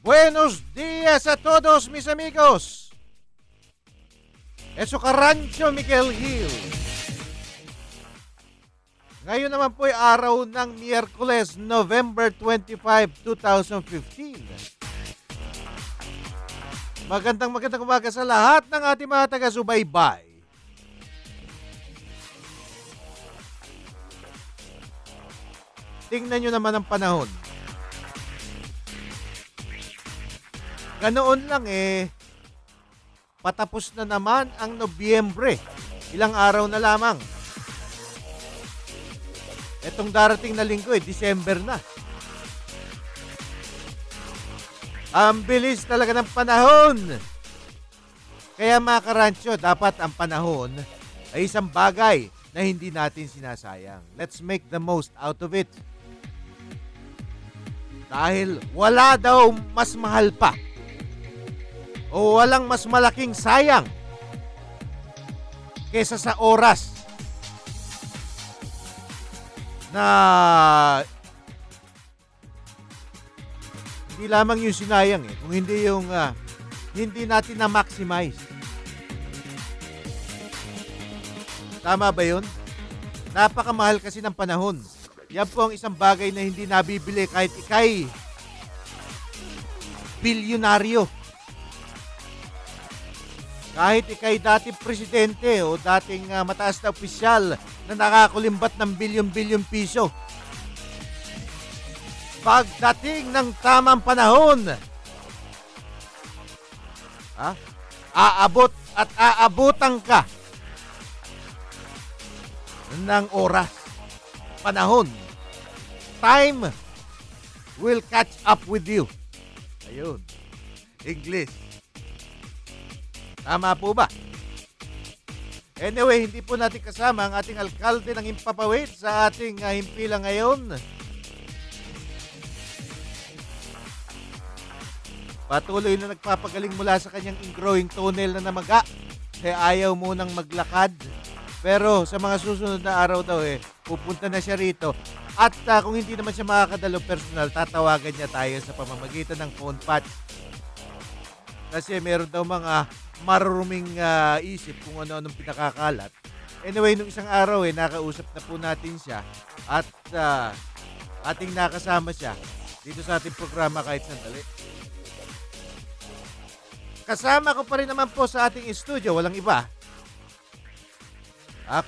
Buenos días a todos mis amigos. Eso Karancho Miguel Hill. Ngayon naman po ay araw ng Miyerkules, November 25, 2015. Magandang umaga sa lahat ng ating mga taga-subaybay. Tingnan nyo naman ang panahon. Ganoon lang patapos na naman ang Nobyembre. Ilang araw na lamang. Etong darating na linggo December na. Ang bilis talaga ng panahon. Kaya mga karancho, dapat ang panahon ay isang bagay na hindi natin sinasayang. Let's make the most out of it. Dahil wala daw mas mahal pa o walang mas malaking sayang kesa sa oras na hindi lamang yung sinayang kung hindi yung hindi natin na-maximize. Tama ba yun? Napakamahal kasi ng panahon. Yan po ang isang bagay na hindi nabibili kahit ikay bilyonaryo. Kahit ikay dating presidente o dating mataas na opisyal na nakakulimbat ng bilyon-bilyon piso. Pagdating ng tamang panahon, aabot at aabutan ka ng oras, panahon. Time will catch up with you. Ayun. English. Tama po ba? Anyway, hindi po natin kasama ang ating alkalde ng Himpapawid sa ating himpilang ngayon. Patuloy na nagpapagaling mula sa kanyang ingrowing toenail na namaga. Kaya ayaw munang maglakad. Pero sa mga susunod na araw daw pupunta na siya rito. At kung hindi naman siya makakadalo personal, tatawagan niya tayo sa pamamagitan ng phone patch. Kasi meron daw mga maruruming isip kung ano-anong pinakakalat. Anyway, nung isang araw nakausap na po natin siya at ating nakasama siya dito sa ating programa kahit sandali. Kasama ko pa rin naman po sa ating studio, walang iba.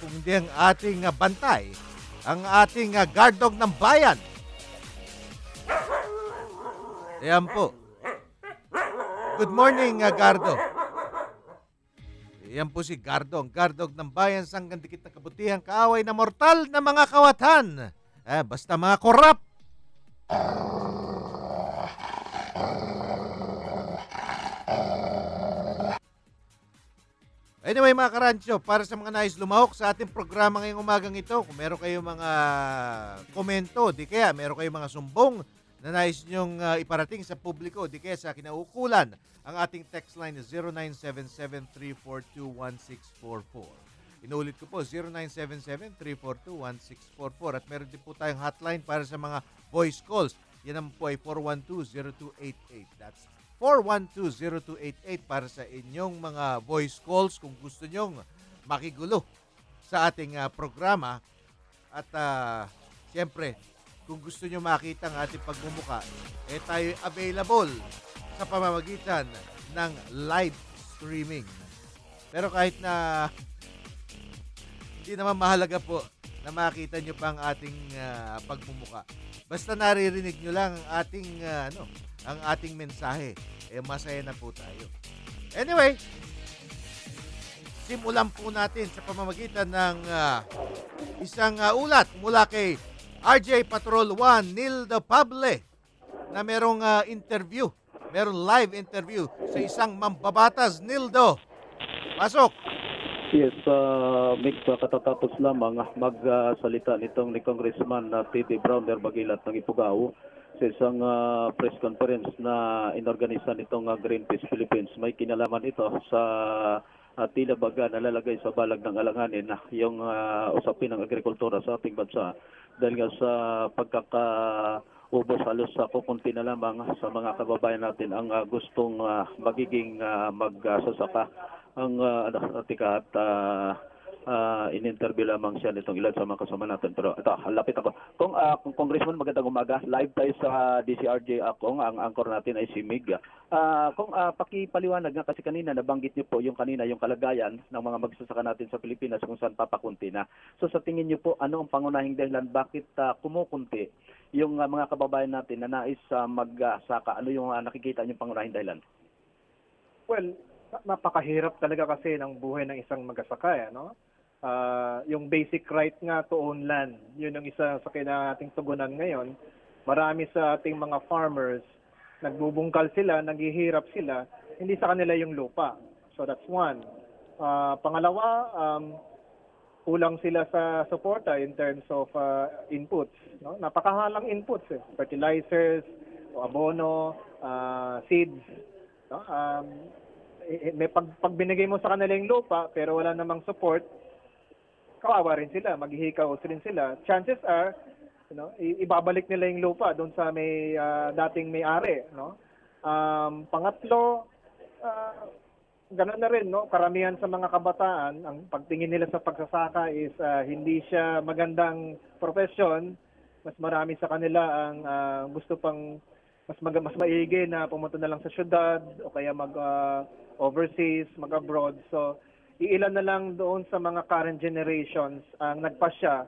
Kung hindi ang ating bantay, ang ating guard dog ng bayan. Ayan po. Good morning, Gardo. Yan po si Gardo, ang Gardog ng bayan, sanggang dikit na kabutihan, kaaway na mortal na mga kawatan. Basta mga korap. Anyway mga karancho, para sa mga nais lumahok sa ating programa ngayong umagang ito, kung meron kayong mga komento, di kaya meron kayong mga sumbong na nais nyong iparating sa publiko, di kaya sa kinaukulan, ang ating text line is 0977-342-1644. Inuulit ko po, 0977-342-1644. At meron din po tayong hotline para sa mga voice calls. Yan naman po ay 412-0288. That's 412-0288 para sa inyong mga voice calls kung gusto nyong makigulo sa ating programa. At siyempre, kung gusto nyo makita ang ating pagmumuka, tayo available sa pamamagitan ng live streaming. Pero kahit na hindi naman mahalaga po na makita nyo pa ang ating pagmumuka. Basta naririnig nyo lang ang ating mensahe, masaya na po tayo. Anyway, simulan po natin sa pamamagitan ng isang ulat mula kay RJ Patrol 1 Nildo Pable na merong interview. Merong live interview sa isang mambabatas. Nildo, pasok! Yes, Mick, katatapos lamang magsalita nitong ni Congressman P.D. Browner Bagilat ng Ifugao sa isang press conference na inorganisa nitong Greenpeace Philippines. May kinalaman ito sa tila baga nalalagay sa balag ng alanganin yung usapin ng agrikultura sa ating bansa dahil nga sa ubos halos sa kukunti na lamang sa mga kababayan natin ang gustong magiging magsasaka. Ang tika at in-interview lamang siya nitong ilan sa mga kasama natin. Pero ito, lapit ako. Kung Congressman, magandang umaga. Live tayo sa DCRJ Akong. Ang anchor natin ay si Mig. Pakipaliwanag nga kasi kanina, nabanggit niyo po yung kalagayan ng mga magsasaka natin sa Pilipinas kung saan papakunti na. So sa tingin niyo po, ano ang pangunahing dahilan bakit kumukunti yung mga kababayan natin na nais magsaka? Ano yung nakikita niyong pangunahing dahilan? Well, napakahirap talaga kasi ng buhay ng isang magsasaka, no? Yung basic right nga to own land, yun ang isa sa kailangang tugunan ngayon. Marami sa ating mga farmers, nagbubungkal sila, naghihirap sila, hindi sa kanila yung lupa. So that's one. Pangalawa, kulang sila sa suporta in terms of inputs. No? Napakahalang inputs, fertilizers, abono, seeds. No? Pag binigay mo sa kanila yung lupa pero wala namang support, kawawa rin sila, maghihikaw rin sila. Chances are, ibabalik nila yung lupa doon sa may dating may-ari, no? Pangatlo, ganoon na rin, no? Karamihan sa mga kabataan, ang pagtingin nila sa pagsasaka is hindi siya magandang profesyon. Mas marami sa kanila ang gusto pang mas maigi na pumunta na lang sa syudad o kaya overseas, mag-abroad. So, iilan na lang doon sa mga current generations ang nagpasya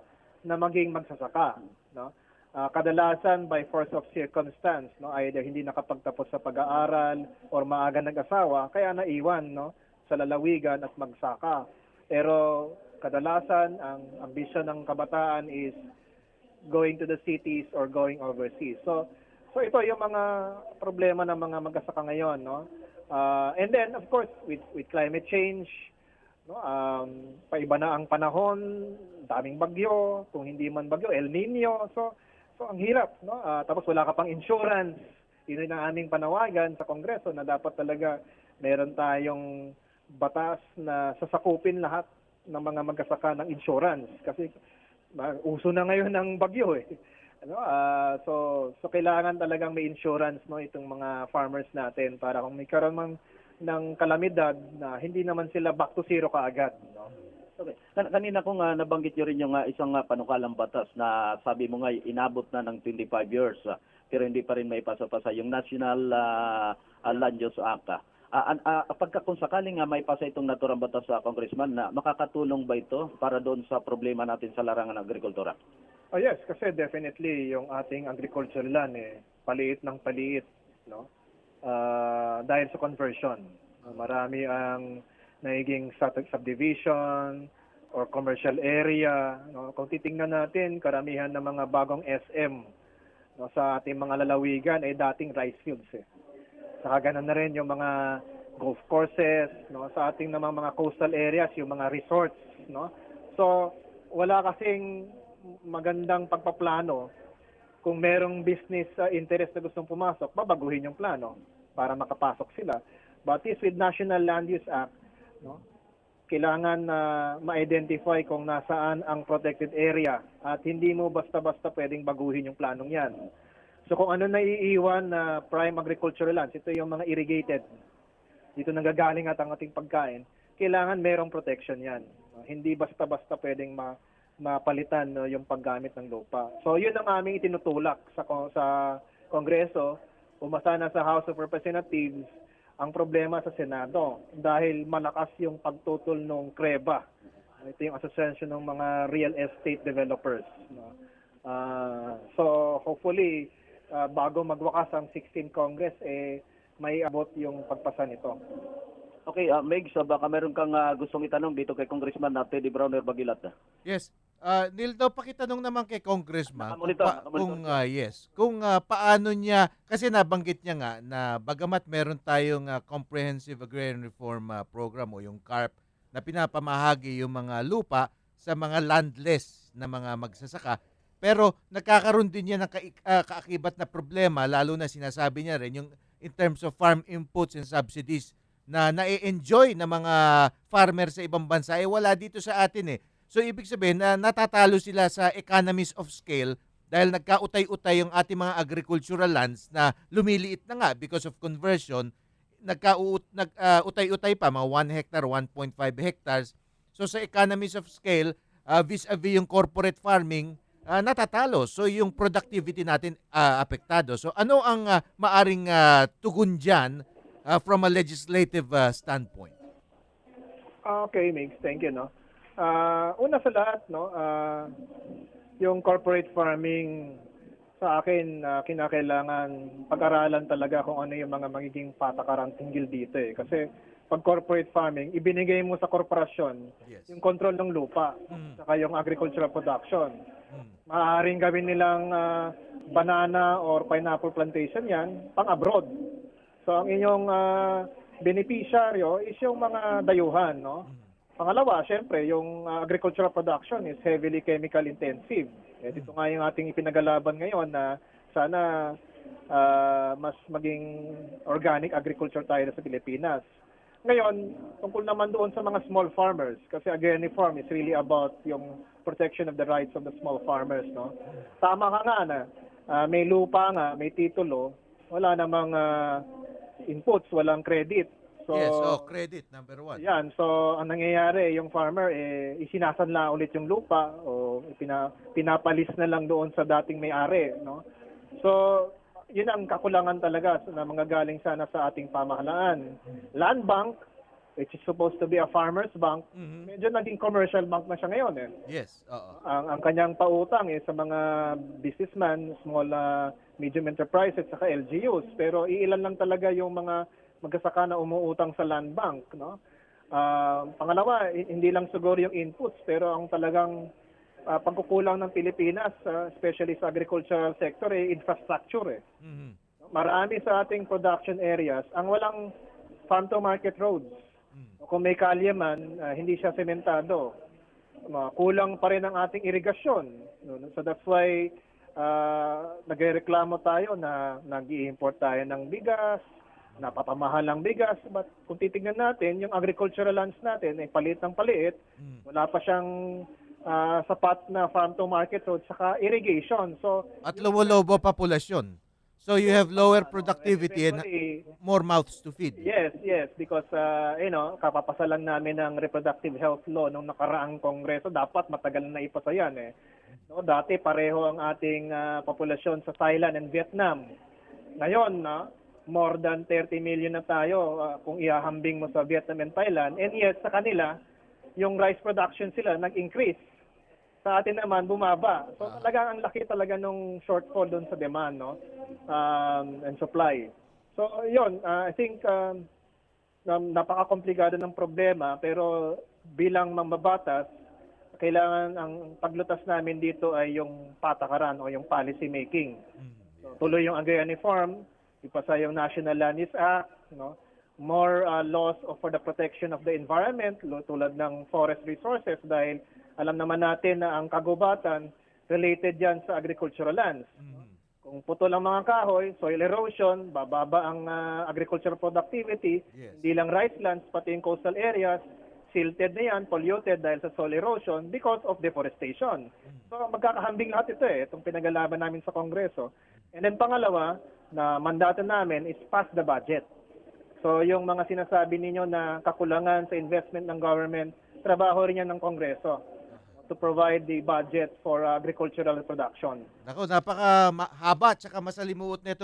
na maging magsasaka, no? Kadalasan by force of circumstance, no? Either hindi nakapagtapos sa pag-aaral or maaga nag-asawa, kaya naiwan, no, sa lalawigan at magsaka. Pero kadalasan ang ambisyon ng kabataan is going to the cities or going overseas. So ito yung mga problema ng mga magsasaka ngayon, no? And then of course with climate change, no, paiba na ang panahon, daming bagyo, kung hindi man bagyo, El Nino. So ang hirap, no? Tapos wala ka pang insurance. Yun ang aming panawagan sa Kongreso na dapat talaga meron tayong batas na sasakupin lahat ng mga magsasaka ng insurance kasi uso na ngayon ng bagyo eh. So kailangan talagang may insurance, no, itong mga farmers natin para kung may karoon ng kalamidad na hindi naman sila back to zero kaagad, no? Okay. Kanina kung nabanggit niyo rin yung isang panukalang batas na sabi mo nga inabot na ng 25 years pero hindi pa rin may pasa-pasa yung National Land Use Act. Pagka kung sakaling may pasa itong naturang batas sa Congressman, na makakatulong ba ito para doon sa problema natin sa larangan ng agrikultura? Oh yes, kasi definitely yung ating agricultural land paliit ng paliit, no? Dahil sa conversion. Marami ang nagiging subdivision or commercial area, no? Kung titingnan natin, karamihan ng mga bagong SM, no, sa ating mga lalawigan ay dating rice fields eh. Saka ganun na rin yung mga golf courses, no, sa ating mga coastal areas, yung mga resorts, no. So wala kasing magandang pagpaplano. Kung merong business interest na gustong pumasok, babaguhin yung plano para makapasok sila. But is with National Land Use Act, no, kailangan na ma-identify kung nasaan ang protected area at hindi mo basta-basta pwedeng baguhin yung planong yan. So kung ano na iiwan na prime agricultural lands, ito yung mga irrigated, dito nanggagaling at ang ating pagkain, kailangan merong protection yan. Hindi basta-basta pwedeng mapalitan, no, yung paggamit ng lupa. So yun ang aming itinutulak sa Kongreso, umasa na sa House of Representatives, ang problema sa Senado dahil malakas yung pagtutol ng CREBA. Ito yung Association ng mga Real Estate Developers, no? So hopefully bago magwakas ang 16th Congress may abot yung pagpasa nito. Okay, Megs, baka meron kang gustong itanong dito kay Congressman Teddy Browner Bagilat. Yes. Neil, daw pakitanong naman kay Congressman Nakamonitor. kung paano niya, kasi nabanggit niya nga na bagamat meron tayong Comprehensive Agrarian Reform Program o yung CARP na pinapamahagi yung mga lupa sa mga landless na mga magsasaka, pero nagkakaroon din niya ng kaakibat na problema, lalo na sinasabi niya rin yung in terms of farm inputs and subsidies na na-enjoy ng mga farmer sa ibang bansa, wala dito sa atin eh. So ibig sabihin na natatalo sila sa economies of scale dahil nagkautay-utay yung ating mga agricultural lands na lumiliit na nga because of conversion, nagkautay-utay pa, mga 1 hectare, 1.5 hectares. So sa economies of scale, vis-a-vis yung corporate farming, natatalo. So yung productivity natin apektado. So ano ang maaring tugon dyan from a legislative standpoint? Okay, Migs, thank you, no. Una sa lahat, no, yung corporate farming sa akin kinakailangan pag-aralan talaga kung ano yung mga magiging patakaran tinggil dito eh. Kasi pag corporate farming, ibinigay mo sa korporasyon yung control ng lupa, saka yung agricultural production. Maaaring gawin nilang banana or pineapple plantation yan pang abroad. So ang inyong beneficiaryo is yung mga dayuhan, no? Pangalawa, syempre, yung agricultural production is heavily chemical intensive. Dito nga yung ating ipinagalaban ngayon na sana mas maging organic agriculture tayo sa Pilipinas. Ngayon, tungkol naman doon sa mga small farmers, kasi Agrarian is really about yung protection of the rights of the small farmers, no? Tama ka nga na may lupa nga, may titulo, wala namang inputs, walang credit. So, yes, credit, number 1. Yan, so ang nangyayari, yung farmer, isinasanla ulit yung lupa o pinapalis na lang doon sa dating may-ari, no? So, yun ang kakulangan talaga na mga galing sana sa ating pamahalaan. Land bank, which is supposed to be a farmer's bank, medyo naging commercial bank na siya ngayon eh. Yes, oo. Ang kanyang pautang sa mga businessman, small, medium enterprises, saka LGUs. Pero iilan lang talaga yung mga magsasaka na umuutang sa land bank, no? Pangalawa, hindi lang siguro yung inputs, pero ang talagang pagkukulang ng Pilipinas, especially sa agricultural sector, infrastructure eh. Marami sa ating production areas ang walang farm to market roads. Kung may kalye man, hindi siya sementado. Kulang pa rin ang ating irigasyon. So that's why nagrereklamo tayo na nag-i-import tayo ng bigas, napapamahal ang bigas. But kung titignan natin, yung agricultural lands natin ay palit ng paliit. Wala pa siyang sapat na farm to market road saka irrigation. So at lumulobo populasyon. So you have lower productivity and more mouths to feed. Yes, because kapapasa lang namin ng reproductive health law nung nakaraang kongreso, dapat matagal na ipasa yan eh. No, dati pareho ang ating populasyon sa Thailand and Vietnam. Ngayon, more than 30 million na tayo kung ihahambing mo sa Vietnam and Thailand. And yet sa kanila, yung rice production sila nag-increase. Sa atin naman bumaba. So talagang ang laki talaga nung shortfall doon sa demand, no? And supply. So yun, I think napaka-komplikado ng problema, pero bilang mambabatas, kailangan ang paglutas namin dito ay yung patakaran o yung policy making. So, tuloy yung agrarian reform, ipasa yung National Land Use Act, no? More laws for the protection of the environment, tulad ng forest resources, dahil alam naman natin na ang kagubatan related yan sa agricultural lands. Kung putol ang mga kahoy, soil erosion, bababa ang agricultural productivity, hindi lang rice lands, pati yung coastal areas, silted na yan, polluted dahil sa soil erosion because of deforestation. So magkakahambing lahat ito itong pinagalaban namin sa Kongreso. And then pangalawa, na mandato namin is pass the budget. So yung mga sinasabi ninyo na kakulangan sa investment ng government, trabaho rin yan ng Kongreso to provide the budget for agricultural production. Nako, napaka-haba at saka masalimuot na ito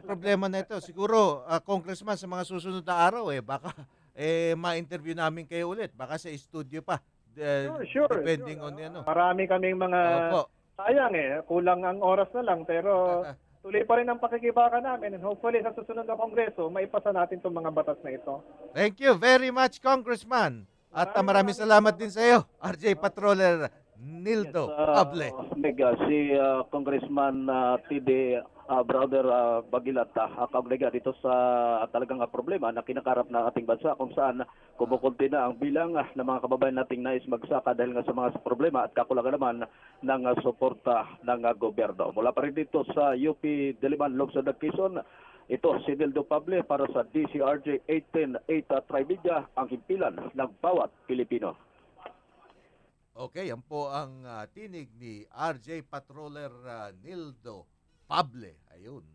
problema na ito. Siguro, Congressman, sa mga susunod na araw, baka ma-interview namin kayo ulit. Baka sa studio pa. Sure. Depending on ano. Marami kaming mga sayang kulang ang oras na lang, pero tuloy pa rin ang pakikibaka namin, and hopefully sa susunod na Kongreso, maipasa natin itong mga batas na ito. Thank you very much, Congressman. At maraming salamat din sa iyo, RJ Patroller Nildo Able. Si Congressman TD Brother Bagilat, kaugnayan dito sa talagang problema na kinakarap ng ating bansa, kung saan kumukunti na ang bilang ng mga kababayan nating nais magsaka dahil nga sa mga problema at kakulangan naman ng suporta ng gobyerno. Mula pa rin dito sa UP Diliman, Lungsod ng Quezon, ito si Nildo Able para sa DCRJ 188 Trimedia, ang himpilan ng bawat Pilipino. Okay, yan po ang tinig ni RJ Patroller Nildo Pable. Ayun.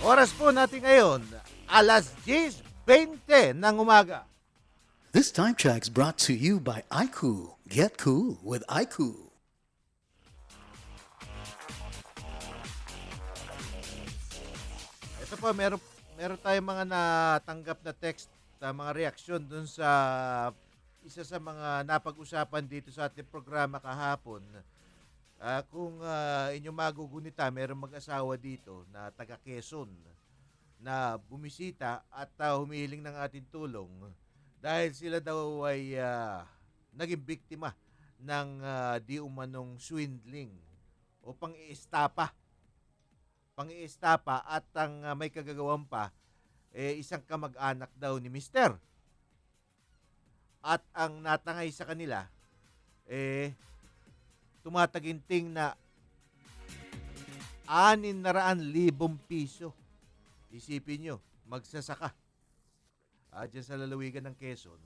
Oras po natin ngayon, alas 10:20 ng umaga. This time check's brought to you by iQOO. Get cool with iQOO. Ito po, meron tayong mga natanggap na text sa mga reaksyon dun sa isa sa mga napag-usapan dito sa ating programa kahapon. Kung inyong magugunita, merong mag-asawa dito na taga Quezon na bumisita at humihiling ng ating tulong dahil sila daw ay naging biktima ng di umanong swindling o pang-iistapa at ang may kagagawan pa isang kamag-anak daw ni Mister. At ang natangay sa kanila tumataginting na 600,000 piso. Isipin nyo, magsasaka dyan sa lalawigan ng Quezon,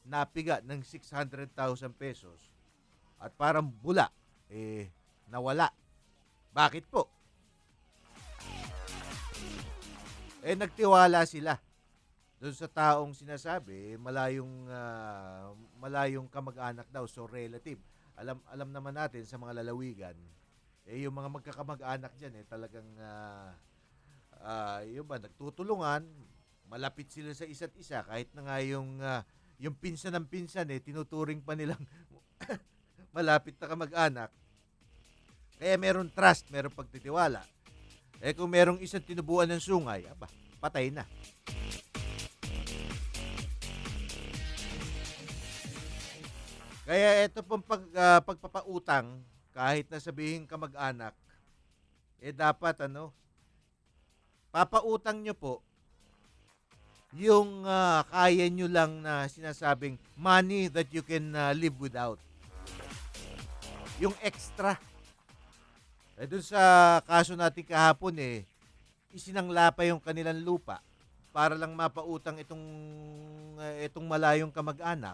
napiga ng 600,000 pesos at parang bula, nawala. Bakit po? Nagtiwala sila doon sa taong sinasabi, malayong kamag-anak daw, so relative. Alam naman natin sa mga lalawigan, yung mga magkakamag-anak diyan talagang yung nagtutulungan, malapit sila sa isa't isa kahit na nga yung pinsan ng pinsan tinuturing pa nilang malapit na kamag-anak. Kaya meron trust, meron pagtitiwala. Kung merong isang tinubuan ng sungay, patay na. Kaya ito pong pagpapautang, kahit na sabihin kamag-anak, dapat papautang nyo po yung kaya nyo lang na sinasabing money that you can live without. Yung extra. Doon sa kaso natin kahapon isinangla pa yung kanilang lupa para lang mapautang itong malayong kamag-anak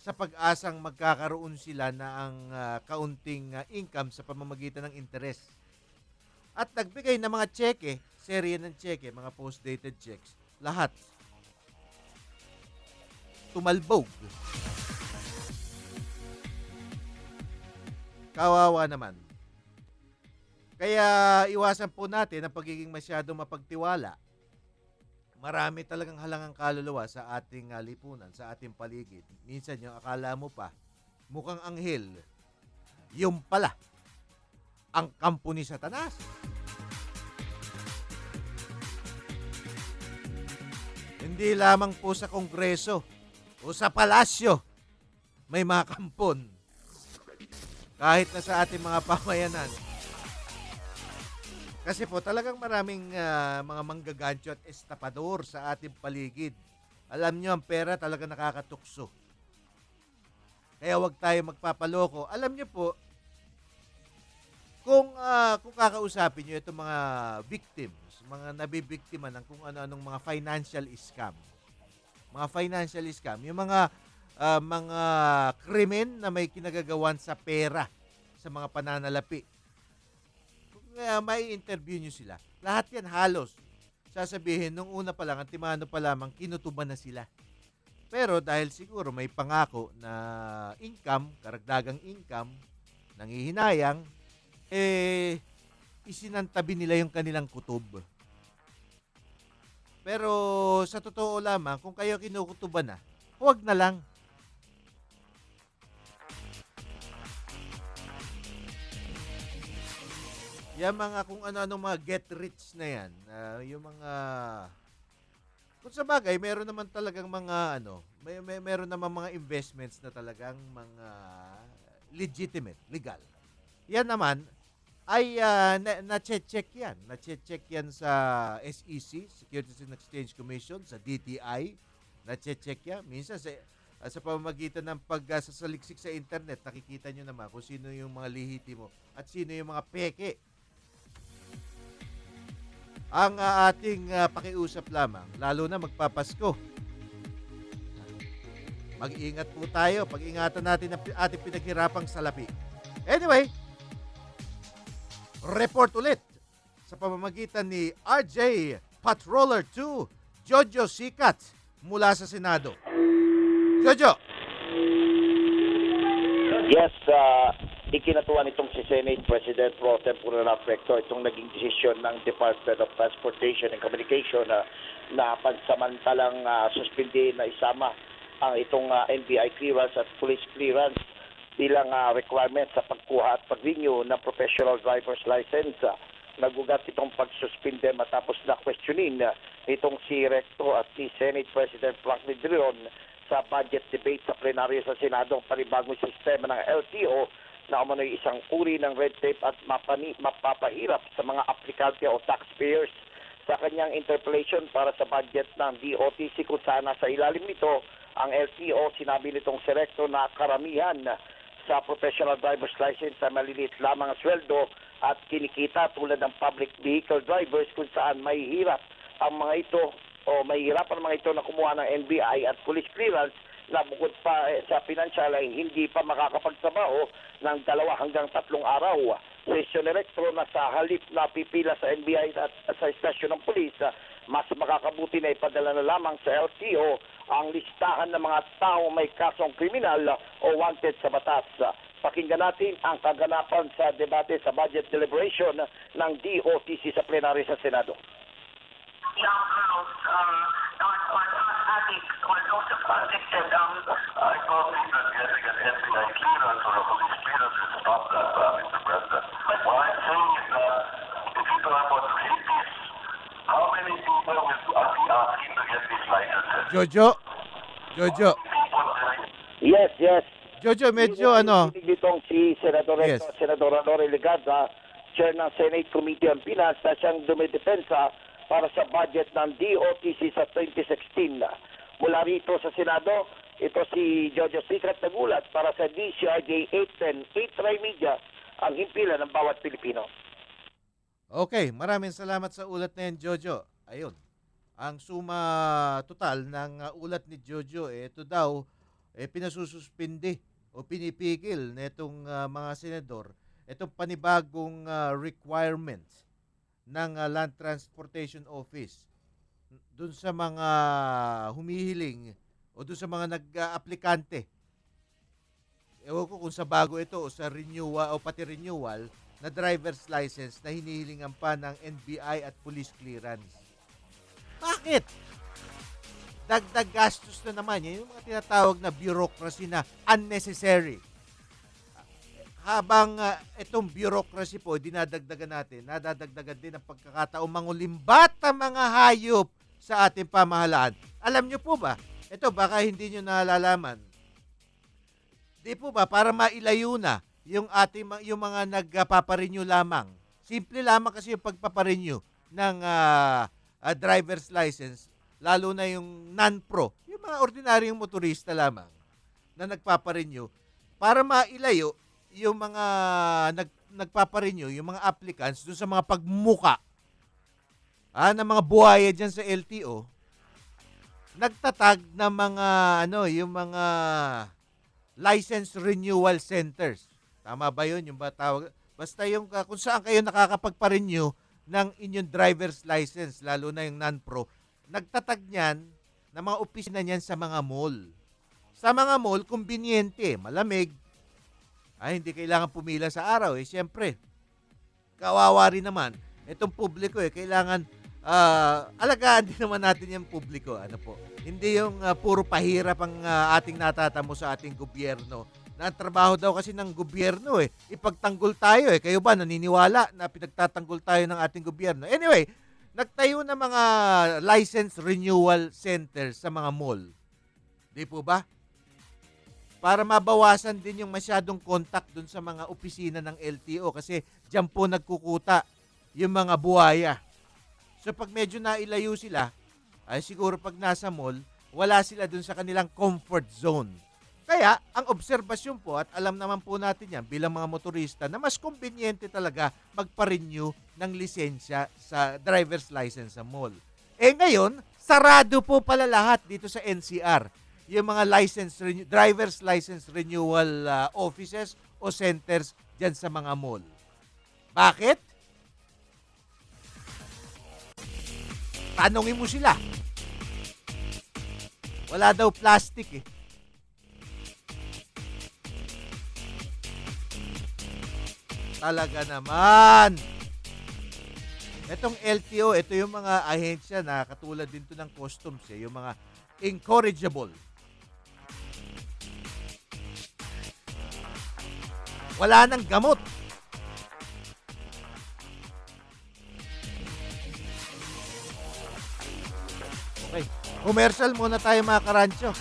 sa pag-asang magkakaroon sila na ang kaunting income sa pamamagitan ng interest. At nagbigay ng mga cheque, serye ng cheque, mga post-dated checks, lahat tumalbog. Kawawa naman. Kaya iwasan po natin ang pagiging masyadong mapagtiwala. Marami talagang halangang kaluluwa sa ating lipunan, sa ating paligid. Minsan yung akala mo pa, mukhang anghel. Yung pala, ang kampo ni Satanas. Hindi lamang po sa Kongreso o sa palasyo may mga kampon. Kahit na sa ating mga pamayanan. Kasi po talagang maraming mga manggagancho at estapador sa ating paligid. Alam nyo, ang pera talaga nakakatukso. Kaya wag tayo magpapaloko. Alam nyo po, kung kakausapin nyo itong mga victims, mga nabibiktima ng kung ano-anong mga financial scam. Mga financial scam, yung mga krimen na may kinagagawan sa pera, sa mga pananalapi. May interview nyo sila. Lahat yan halos. Sasabihin, nung una pa lang, antimano pa lamang, kinutuban na sila. Pero dahil siguro may pangako na income, karagdagang income, nangihinayang, isinantabi nila yung kanilang kutob. Pero sa totoo lamang, kung kayo kinukutuban na, huwag na lang. Yung mga kung ano-ano mga get rich na yan, yung mga kung sa bagay, meron naman talagang mga meron naman mga investments na talagang mga legitimate, legal. Yan naman ay na-check yan. Na-check yan sa SEC, Securities and Exchange Commission, sa DTI. Na-check yan. Minsan sa pamamagitan ng pagsasaliksik sa internet, nakikita nyo naman kung sino yung mga lihitimo at sino yung mga peke. ang ating pakiusap lamang, lalo na magpapasko. Mag-ingat po tayo. Pag-ingatan natin ang ating pinaghirapang salapi. Anyway, report ulit sa pamamagitan ni RJ Patroller 2, Jojo Sikat mula sa Senado. Jojo! Yes, ikinatuwa nitong si Senate President Pro Tempore Recto itong naging desisyon ng Department of Transportation and Communication na pansamantalang suspindi na isama ang itong NBI clearance at police clearance bilang requirement sa pagkuha at pag-renew ng professional driver's license. Nagugat itong pagsuspinde matapos na questionin itong si Recto at si Senate President Franklin Drilon sa budget debate sa plenaryo sa Senado ang panibagong sistema ng LTO na umano'y isang uri ng red tape at mapapahirap sa mga aplikante o taxpayers. Sa kanyang interpellation para sa budget ng DOTC kung saan nasa ilalim nito ang LTO, sinabi nitong si Recto na karamihan sa professional driver's license sa maliliit lamang ang sweldo at kinikita tulad ng public vehicle drivers kung saan mahihirap ang mga ito o mahihirapan ang mga ito na kumuha ng NBI at police clearance na bukod pa sa financial ay hindi pa makakapagtrabaho ng 2 hanggang 3 araw. Sesyon ni Recto na sa halip na pipila sa NBI at sa istasyon ng pulis, mas makakabuti na ipadala na lamang sa LTO ang listahan ng mga tao may kasong kriminal o wanted sa batas. Pakinggan natin ang kaganapan sa debate sa budget deliberation ng DOTC sa plenaryo sa Senado. Young girls or not addicts or those convicted. I don't think that getting an FBI clearance or a police clearance will stop that, Mr. President. What I'm saying is that if you talk about cities, how many people will be asking to get these licenses? Jojo. Yes. Jojo, medyo Ditong si Senador Yes. Senador Honore Legarda, Chair ng Senate Committee on Finance na siyang dumidepensa para sa budget ng DOTC sa 2016. Mula rito sa Senado, ito si Jojo Sikat nagulat para sa DCRJ 810, 8 Media, ang himpilan ng bawat Pilipino. Okay, maraming salamat sa ulat na yan, Jojo. Ayun, ang suma total ng ulat ni Jojo, ito daw, pinasususpindi o pinipigil na itong mga senador, itong panibagong requirements ng Land Transportation Office dun sa mga humihiling o dun sa mga nag-aplikante. Ewan ko kung sa bago ito o sa renewal o pati renewal na driver's license na hinihilingan pa ng NBI at police clearance. Bakit? Dagdag gastos na naman. Yan yung mga tinatawag na bureaucracy na unnecessary. Habang itong bureaucracy po, dinadagdagan natin, nadadagdagan din ang pagkakataong mangulimbat ang mga hayop sa ating pamahalaan. Alam nyo po ba, ito baka hindi nyo nalalaman, di po ba, para mailayo na yung mga nagpaparenew lamang. Simple lamang kasi yung pagpaparenew ng driver's license, lalo na yung non-pro, yung mga ordinaryong motorista lamang na nagpaparenew, para mailayo yung mga nagpaparenew, yung mga applicants doon sa mga pagmuka ng mga buhaya dyan sa LTO, nagtatag ng mga yung mga license renewal centers. Tama ba yun? Yung ba tawag? Basta yung kung saan kayo nakakapagpa-renew ng inyong driver's license, lalo na yung non-pro, nagtatag niyan ng mga opisina niyan sa mga mall. Sa mga mall, kumbinyente, malamig. Hindi kailangan pumila sa araw. Siyempre, kawawa rin naman. Itong publiko, kailangan alagaan din naman natin yung publiko. Hindi yung puro pahirap ang ating natatamo sa ating gobyerno. Na ang trabaho daw kasi ng gobyerno, ipagtanggol tayo. Kayo ba naniniwala na pinagtatanggol tayo ng ating gobyerno? Anyway, nagtayo na mga license renewal centers sa mga mall. Di po ba? Para mabawasan din yung masyadong contact dun sa mga opisina ng LTO kasi dyan po nagkukuta yung mga buhaya. So pag medyo nailayo sila, ay siguro pag nasa mall, wala sila dun sa kanilang comfort zone. Kaya, ang obserbasyon po, at alam naman po natin yan bilang mga motorista, na mas conveniente talaga magpa-renew ng lisensya sa driver's license sa mall. Eh ngayon, sarado po pala lahat dito sa NCR. Yung mga driver's license renewal offices o centers dyan sa mga mall. Bakit? Tanungin mo sila. Wala daw plastic eh. Talaga naman. Itong LTO, ito yung mga ahensya na katulad din to ng customs eh, yung mga incorrigible. Wala nang gamot. Okay, commercial muna tayo mga karancho.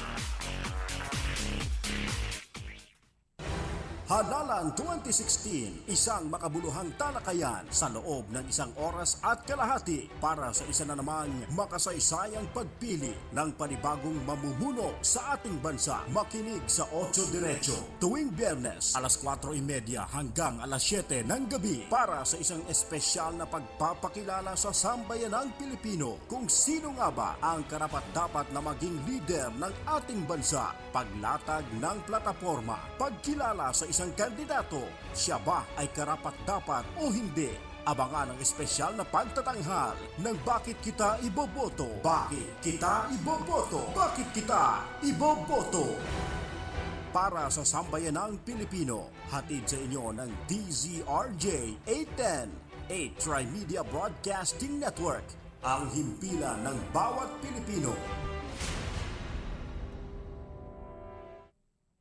Halalan 2016, isang makabuluhang talakayan sa loob ng isang oras at kalahati para sa isa na namang makasaysayang pagpili ng panibagong mamumuno sa ating bansa. Makinig sa 8 Diretso tuwing Biyernes alas 4:30 hanggang alas 7 ng gabi para sa isang espesyal na pagpapakilala sa sambayanang Pilipino kung sino nga ba ang karapat-dapat na maging leader ng ating bansa. Paglatag ng plataporma, pagkilala sa isang kandidato, siya ba ay karapat-dapat o hindi? Abangan ang espesyal na pagtatanghal ng Bakit Kita Iboboto? Bakit Kita Iboboto? Bakit Kita Iboboto? Para sa sambayanang Pilipino, hatid sa inyo ng DZRJ 810, 8 Tri-Media Broadcasting Network, ang himpilan ng bawat Pilipino.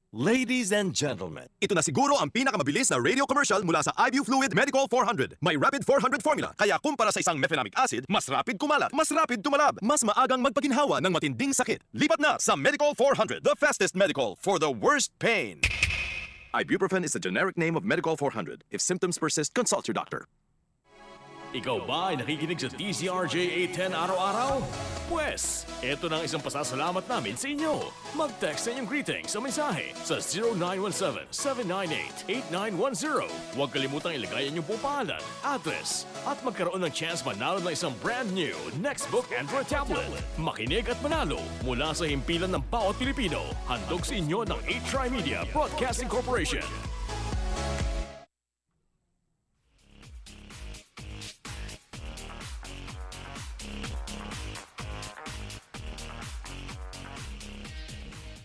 Ladies and gentlemen, ito na siguro ang pinakamabilis na radio commercial mula sa IBU Fluid Medical 400. May Rapid 400 formula, kaya kumpara sa isang mefenamic acid, mas rapid kumalat, mas rapid tumalab, mas maagang magpaginhawa ng matinding sakit. Lipat na sa Medical 400, the fastest medical for the worst pain. Ibuprofen is the generic name of Medical 400. If symptoms persist, consult your doctor. Ikaw ba ay nakikinig sa DZRJ 810 araw-araw? Pwes, eto na ang isang pasasalamat namin sa inyo. Mag-text sa inyong greetings sa mensahe sa 0917-798-8910. Huwag kalimutang ilagay ang inyong pangalan, address, at magkaroon ng chance manalo ng isang brand new Nextbook Android tablet. Makinig at manalo mula sa himpilan ng bawat Pilipino. Handog sa inyo ng 8 Tri-Media Broadcasting Corporation.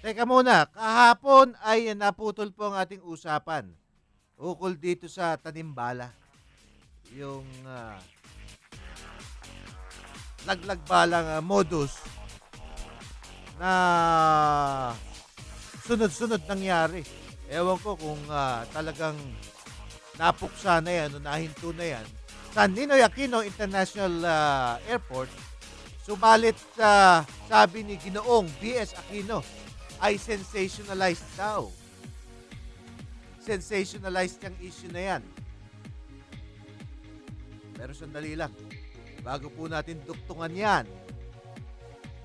Teka muna, kahapon ay naputol po ang ating usapan. Ukol dito sa tanimbala. Yung laglagbalang modus na sunod-sunod nangyari. Ewan ko kung talagang napuksa na yan o nahinto na yan. Sa Ninoy Aquino International Airport, subalit sabi ni Ginoong B.S. Aquino, ay sensationalized daw. Sensationalized yung issue na yan. Pero sandali lang. Bago po natin duktungan yan.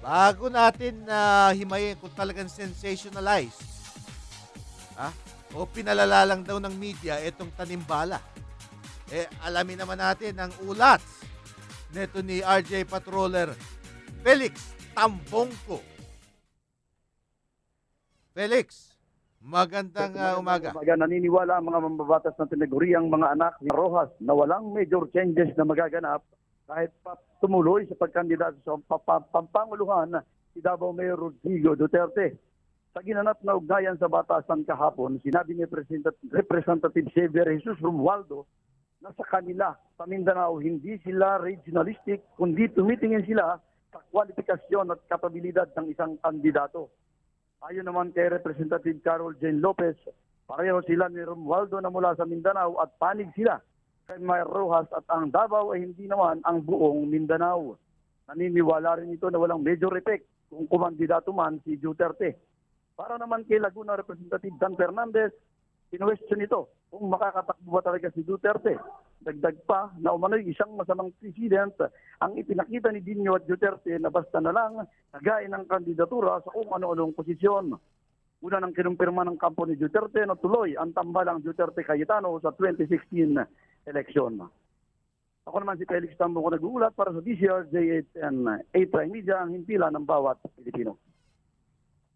Bago natin himayin kung talagang sensationalized. O pinalala lang daw ng media itong tanimbala. Alamin naman natin ang ulat neto ni RJ Patroller Felix Tambongko. Felix, magandang umaga. Naniniwala ang mga mambabatas ng tinaguriang mga anak ni Rojas na walang major changes na magaganap kahit tumuloy sa pagkandidato sa pampanguluhan si Davao Mayor Rodrigo Duterte. Sa ginanap na ugnayan sa batasan kahapon, sinabi ni Representative Xavier Jesus Romualdo na sa kanila, sa Mindanao, hindi sila regionalistic, kundi tumitingin sila sa kwalifikasyon at kapabilidad ng isang kandidato. Ayon naman kay Representative Carol Jane Lopez, pareho sila ni Romualdo na mula sa Mindanao at panig sila kay Mayor Rojas at ang Davao ay hindi naman ang buong Mindanao. Naniniwala rin ito na walang major effect kung kumandidato man si Duterte. Para naman kay Laguna Representative Dan Fernandez, kinwestiyon ito kung makakatakbo ba talaga si Duterte. Dagdag pa na umano'y isang masamang president ang ipinakita ni Dino at Duterte na basta na lang nagain ng kandidatura sa kung ano-anong posisyon. una nang kinumpirma ng kampo ni Duterte na tuloy ang tambalang Duterte Cayetano sa 2016 election. Ako naman si Felix Tambo ko nag-uulat para sa DCR, J8 and 8 Media, ang himpilan ng bawat Pilipino.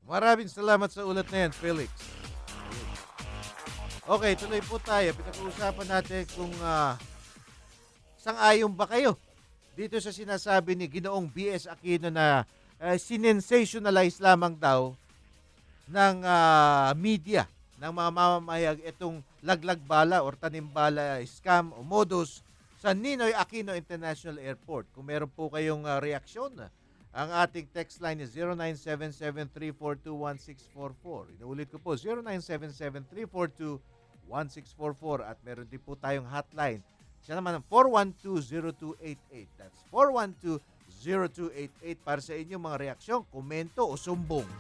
Maraming salamat sa ulat na yan, Felix. Okay, tuloy po tayo. Pinag-uusapan natin kung sang-ayon ba kayo dito sa sinasabi ni Ginoong B.S. Aquino na sinensationalize lamang daw ng media, ng mga mamamahayag itong laglag bala or tanimbala scam o modus sa Ninoy Aquino International Airport. Kung meron po kayong reaksyon, ang ating text line is 0977-342-1644. Inuulit ko po, 0977-342-1644. At meron din po tayong hotline. Siya naman ang 412-0288. That's 412-0288 para sa inyong mga reaksyon, komento o sumbong.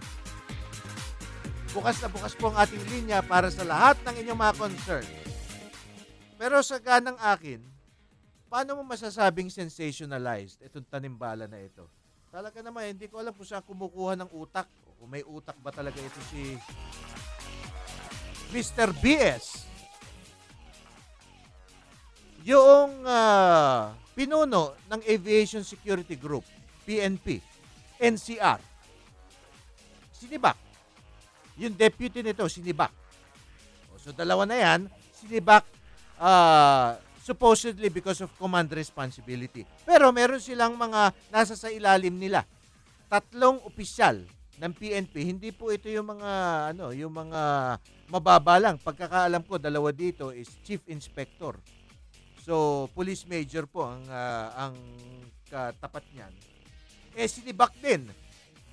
Bukas na bukas po ang ating linya para sa lahat ng inyong mga concern. Pero sa ganang akin, paano mo masasabing sensationalized itong tanimbala na ito? Talaga naman, hindi ko alam kung saan kumukuha ng utak. O kung may utak ba talaga ito si Mr. BS. Yung pinuno ng Aviation Security Group, PNP, NCR, sinibak. Yung deputy nito, sinibak. So dalawa na yan, sinibak supposedly because of command responsibility. Pero meron silang mga nasa sa ilalim nila. 3 opisyal ng PNP. Hindi po ito yung mga yung mga mababa lang. Pagkakaalam ko, 2 dito is chief inspector. So police major po ang katapat niyan. Sinibak din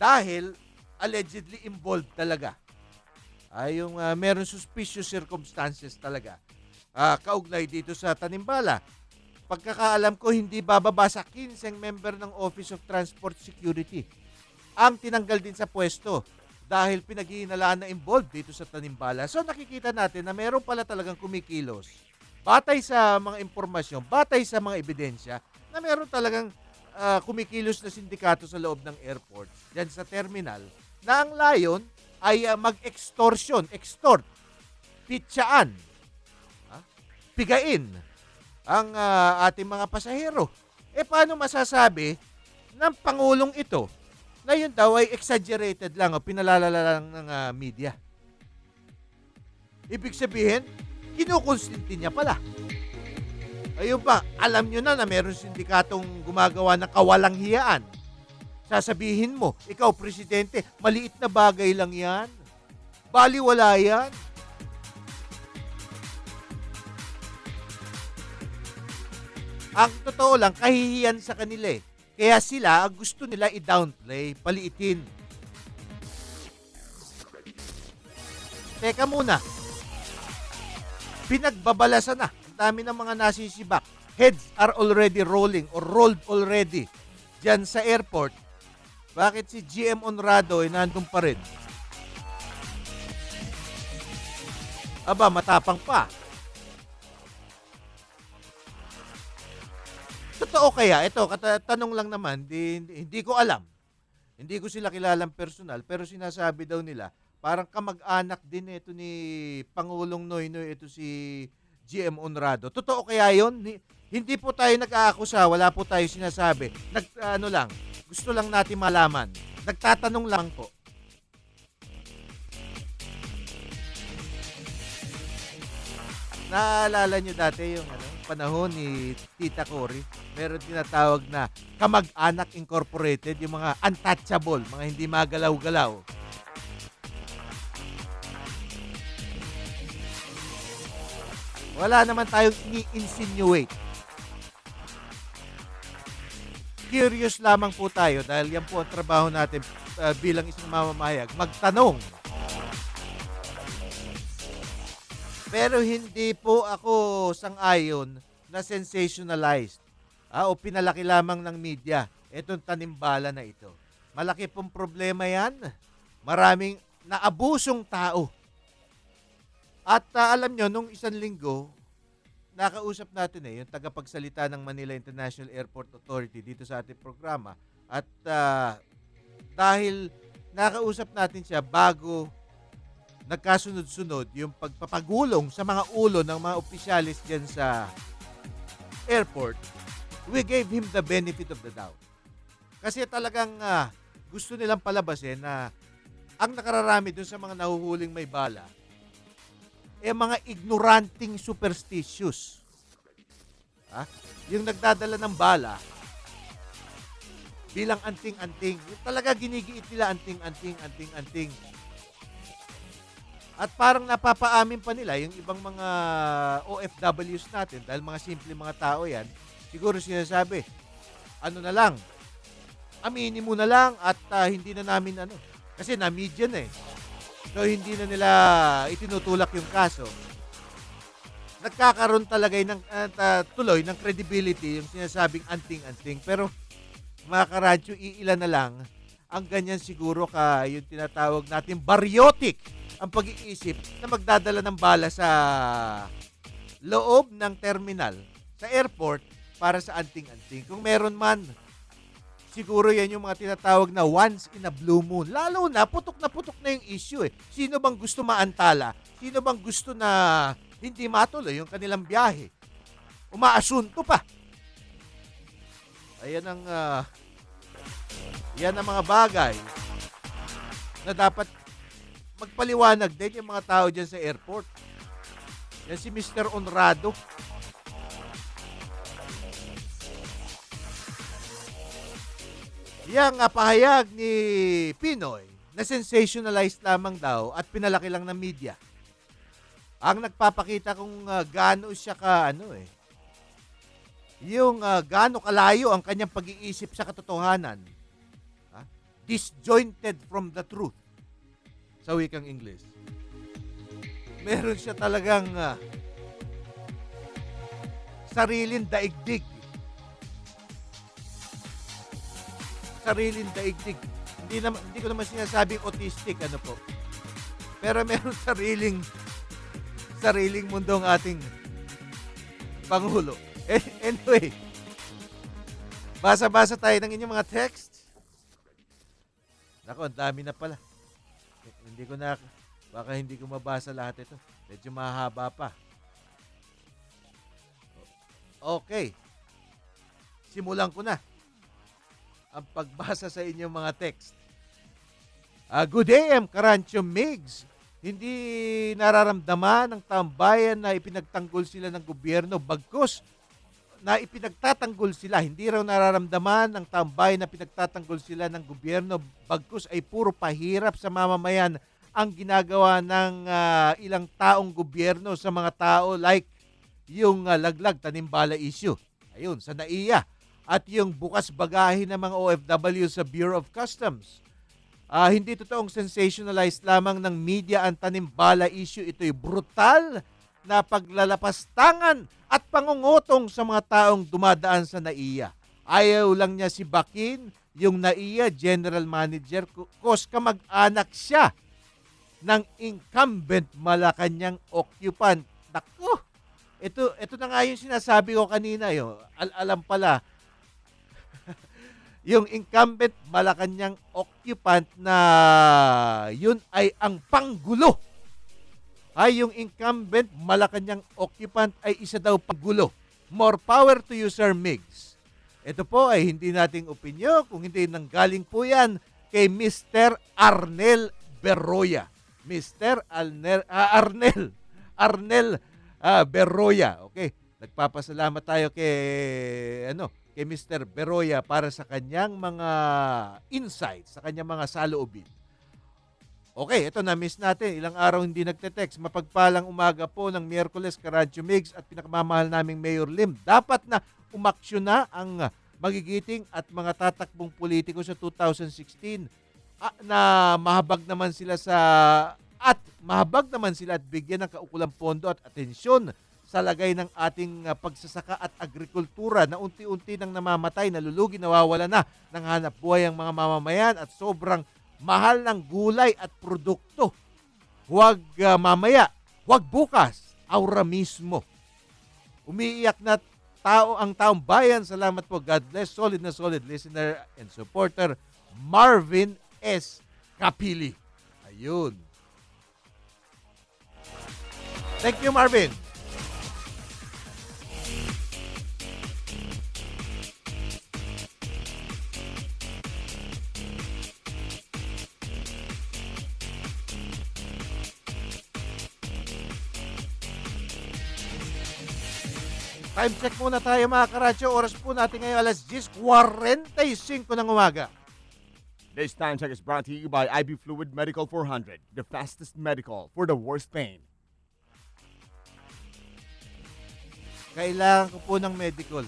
dahil allegedly involved talaga. Yung meron suspicious circumstances talaga. Kaugnay dito sa tanimbala. Pagkakaalam ko, hindi bababa sa 15 member ng Office of Transport Security ang tinanggal din sa pwesto dahil pinaghihinalaan na involved dito sa tanimbala. So nakikita natin na meron pala talagang kumikilos batay sa mga impormasyon, batay sa mga ebidensya na meron talagang kumikilos na sindikato sa loob ng airport, dyan sa terminal, na ang layon ay extort, pitsaan, pigain ang ating mga pasahero. Paano masasabi ng Pangulong ito na yun daw ay exaggerated lang o pinalalala lang ng media? Ibig sabihin, kinukonsinti niya pala. Ayun pa, alam nyo na meron sindikatong gumagawa ng kawalang hiyaan. Sasabihin mo, ikaw presidente, maliit na bagay lang yan. Baliwala yan. Ang totoo lang, kahihiyan sa kanila eh. Kaya sila, gusto nila i-downplay, paliitin. Teka muna. Pinagbabalasan na. Ang dami ng mga nasisibak. Heads are already rolling or rolled already dyan sa airport. Bakit si GM Honrado ay nandun pa rin? Aba, matapang pa. Totoo kaya? Ito, tanong lang naman, hindi ko alam. Hindi ko sila kilalang personal, pero sinasabi daw nila, parang kamag-anak din ito ni Pangulong Noynoy, ito si GM Honrado. Totoo kaya yon? Hindi po tayo nag-aakusa, wala po tayo sinasabi. Gusto lang natin malaman. Nagtatanong lang po. Naalala nyo dati yung panahon ni Tita Cory, meron tinatawag na Kamag-anak Incorporated, yung mga untouchable, mga hindi magalaw-galaw. Wala naman tayong ini-insinuate. Curious lamang po tayo dahil yan po ang trabaho natin bilang isang mamamahayag, magtanong. Pero hindi po ako sang-ayon na sensationalized o pinalaki lamang ng media itong tanimbala na ito. Malaki pong problema yan. Maraming naabusong tao. At alam nyo, nung 1 linggo, nakausap natin yung tagapagsalita ng Manila International Airport Authority dito sa ating programa. At dahil nakausap natin siya bago nagkasunod-sunod yung pagpapagulong sa mga ulo ng mga opisyalis dyan sa airport, we gave him the benefit of the doubt. Kasi talagang gusto nilang palabasin na ang nakararami dun sa mga nahuhuling may bala, mga ignoranting superstitious. Yung nagdadala ng bala, bilang anting-anting, yung talaga ginigiit nila anting-anting. At parang napapaamin pa nila yung ibang mga OFWs natin, dahil mga simple mga tao yan, siguro sinasabi, ano na lang, aminin mo na lang at hindi na namin kasi na-media na eh. So hindi na nila itinutulak yung kaso. Nagkakaroon talaga ng tuloy ng credibility yung sinasabing anting-anting. Pero mga karadyo, iilan na lang ang ganyan siguro yung tinatawag natin baryotic ang pag-iisip na magdadala ng bala sa loob ng terminal, sa airport, para sa anting-anting. Kung meron man, siguro yan yung mga tinatawag na once in a blue moon. Lalo na putok na yung issue eh. Sino bang gusto maantala? Sino bang gusto na hindi matuloy yung kanilang biyahe? Umaasunto pa. Ayan yan ang mga bagay na dapat magpaliwanag din yung mga tao dyan sa airport. Yan si Mr. Honrado. Yang pahayag ni Pinoy na sensationalized lamang daw at pinalaki lang ng media. Ang nagpapakita kung gaano siya yung gaano kalayo ang kanyang pag-iisip sa katotohanan. Disjointed from the truth. Sa wikang English. Meron siya talagang sariling daigdig. Hindi ko naman sinasabing autistic po. Pero meron sariling mundo ang ating Pangulo. Anyway, basa-basa tayo ng inyong mga text. Nako, ang dami na pala. Baka hindi ko mabasa lahat ito. Medyo mahaba pa. Okay. Simulan ko na ang pagbasa sa inyong mga text. Good day, Karancho Migs. Hindi nararamdaman ng tambayan na ipinagtanggol sila ng gobyerno, bagkus na ipinagtatanggol sila. Hindi raw nararamdaman ng tambayan na pinagtatanggol sila ng gobyerno, bagkus ay puro pahirap sa mamamayan ang ginagawa ng ilang taong gobyerno sa mga tao, like yung laglag tanimbala issue. Ayun, sa NAIA. At yung bukas bagahe ng mga OFW sa Bureau of Customs. Hindi totoong sensationalized lamang ng media ang tanimbala issue. Ito'y brutal na paglalapastangan at pangungutong sa mga taong dumadaan sa NAIA. Ayaw lang niya si Bakin, yung NAIA General Manager, kos kamag-anak siya ng incumbent Malacanang occupant. Naku, ito na nga yung sinasabi ko kanina. Alam pala, yung incumbent Malacanang occupant na yun ay ang panggulo. Yung incumbent Malacanang occupant ay isa daw panggulo. More power to you, Sir Migs. Ito po ay hindi nating opinyon, kung hindi nanggaling po yan kay Mr. Arnel Berroya. Mr. Arnel Berroya. Okay, nagpapasalamat tayo kay Mr. Berroya para sa kanyang mga insights, sa kanyang mga saloobin. Okay, ito na-miss natin. Ilang araw hindi nagte-text. Mapagpalang umaga po ng Miyerkules, Karadyo Migs at pinakamamahal naming Mayor Lim. Dapat na umaksyon na ang magigiting at mga tatakbong politiko sa 2016 na mahabag naman sila at bigyan ng kaukulang pondo at atensyon sa lagay ng ating pagsasaka at agrikultura na unti-unti nang namamatay, nalulugi, nawawala na ng hanap buhay ang mga mamamayan at sobrang mahal ng gulay at produkto. Huwag mamaya, huwag bukas, aura mismo. Umiiyak na ang taong bayan. Salamat po. God bless. Solid na solid listener and supporter, Marvin S. Kapili. Ayun. Thank you, Marvin. Time check muna tayo mga karadyo. Oras po natin ngayon alas 10:45 ng umaga. This time check is brought to you by IB Fluid Medical 400, the fastest medical for the worst pain. Kailangan ko po ng medical.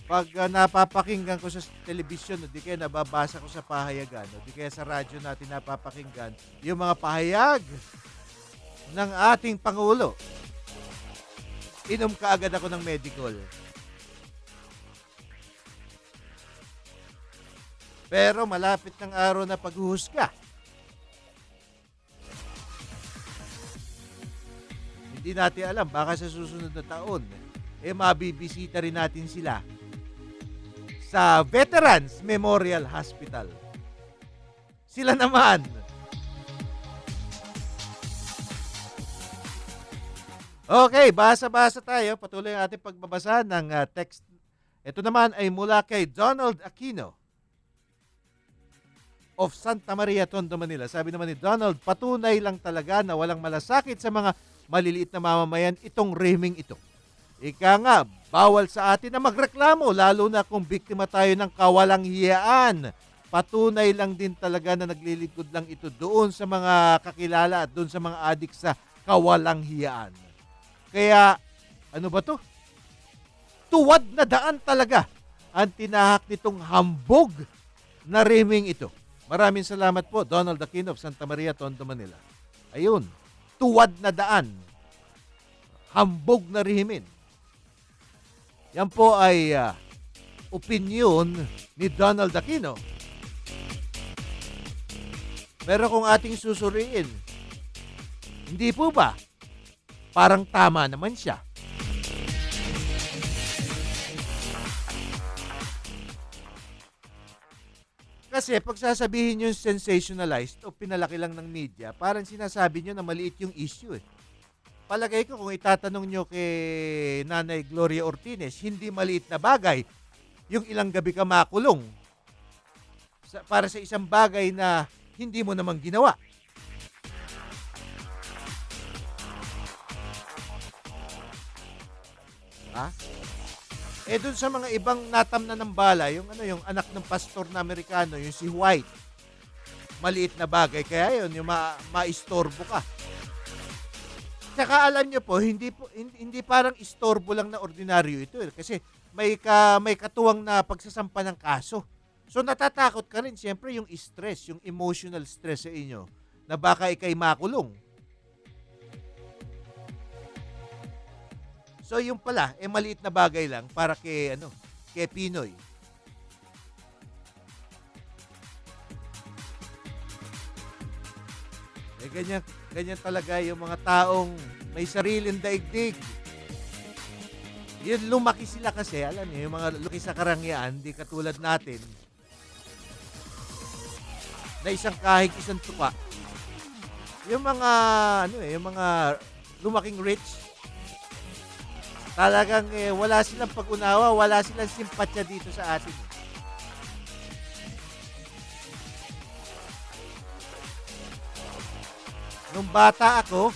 Pag napapakinggan ko sa telebisyon, o di kaya nababasa ko sa pahayagan, o di kaya sa radyo natin napapakinggan, yung mga pahayag ng ating Pangulo, inom kaagad ako ng medical. Pero malapit ng araw na paghuhusga. Hindi natin alam, baka sa susunod na taon, mabibisita rin natin sila sa Veterans Memorial Hospital. Sila naman. Okay, basa-basa tayo. Patuloy ang ating pagbabasa ng text. Ito naman ay mula kay Donald Aquino of Santa Maria, Tondo, Manila. Sabi naman ni Donald, patunay lang talaga na walang malasakit sa mga maliliit na mamamayan itong rehimeng ito. Ika nga, bawal sa atin na magreklamo, lalo na kung biktima tayo ng kawalanghiyaan. Patunay lang din talaga na naglilingkod lang ito doon sa mga kakilala at doon sa mga adik sa kawalanghiyaan. Kaya, ano ba to? Tuwad na daan talaga ang tinahak nitong hambog na rehimeng ito. Maraming salamat po, Donald Aquino of Santa Maria, Tondo, Manila. Ayun, tuwad na daan. Hambog na rehimen. Yan po ay opinion ni Donald Aquino. Pero kung ating susuriin, hindi po ba? Parang tama naman siya. Kasi pag sasabihin yung sensationalized o pinalaki lang ng media, parang sinasabi nyo na maliit yung issue eh. Palagay ko kung itatanong nyo kay Nanay Gloria Ortines, hindi maliit na bagay yung ilang gabi ka makulong para sa isang bagay na hindi mo namang ginawa. Ha? Dun sa mga ibang natamna ng bala, yung yung anak ng pastor na Amerikano, yung si White, maliit na bagay. Kaya yun, yung maistorbo ka. Saka alam nyo po, hindi parang istorbo lang na ordinaryo ito. Kasi may katuwang na pagsasampa ng kaso. So natatakot ka rin, siyempre, yung stress, yung emotional stress sa inyo, na baka ikay makulong. So yung pala, maliit na bagay lang para kay Pinoy. Ganyan talaga yung mga taong may sariling daigdig. Yun, lumaki sila kasi, alam niyo, yung mga lumaki sa karangyaan, di katulad natin, na isang kahig, isang tuka. Yung mga, yung mga lumaking rich, talagang wala silang pag-unawa, wala silang simpatya dito sa atin. Nung bata ako,